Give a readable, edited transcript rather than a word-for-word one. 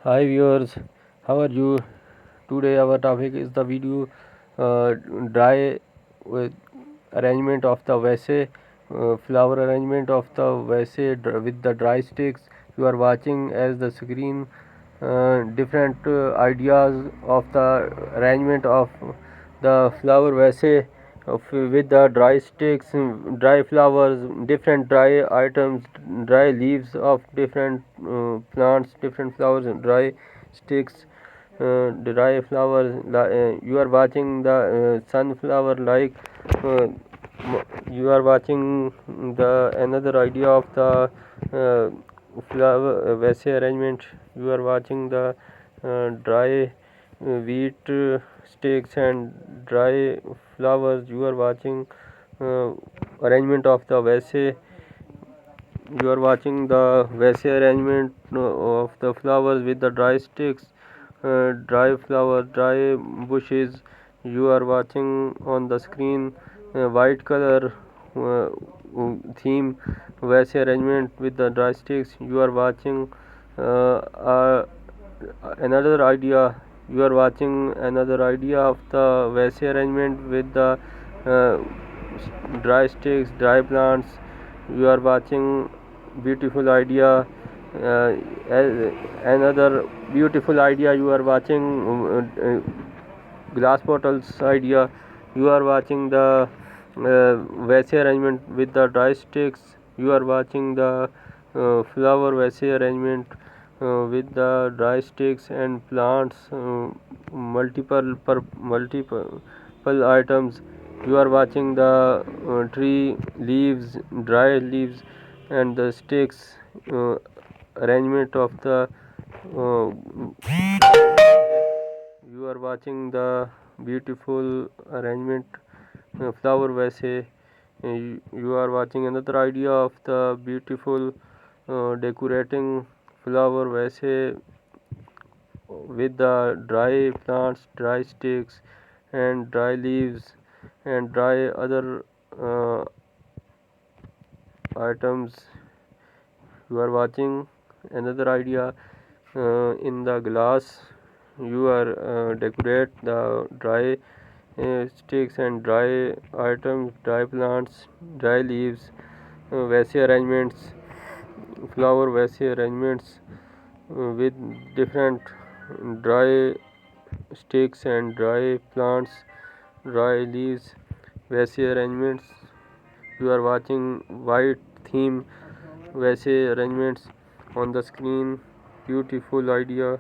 Hi viewers, how are you? Today our topic is the video uh, dry with arrangement of the vase, flower arrangement of the vase with the dry sticks. You are watching as the screen different ideas of the arrangement of the flower vase with the dry sticks, dry flowers, different dry items, dry leaves of different plants, different flowers, dry sticks, dry flowers. You are watching the sunflower like. Uh, you are watching the another idea of the flower vase arrangement. You are watching the dry wheat sticks and dry flowers. You are watching arrangement of the vase. You are watching the vase arrangement of the flowers with the dry sticks, dry flowers, dry bushes. You are watching on the screen white color uh, theme vase arrangement with the dry sticks. You are watching another idea. You are watching another idea of the vase arrangement with the uh, dry sticks, dry plants. You are watching beautiful idea. Another beautiful idea. You are watching glass bottles idea. You are watching the vase arrangement with the dry sticks. You are watching the flower vase arrangement with the dry sticks and plants, multiple items. You are watching the tree leaves, dry leaves, and the sticks arrangement of the you are watching the beautiful arrangement flower vase. You are watching another idea of the beautiful decorating flower vase with the dry plants, dry sticks, and dry leaves, and dry other items. You are watching another idea in the glass. You are decorate the dry sticks and dry items, dry plants, dry leaves, vase arrangements, flower vase arrangements with different dry sticks and dry plants, dry leaves, vase arrangements. You are watching white theme vase arrangements on the screen. Beautiful idea.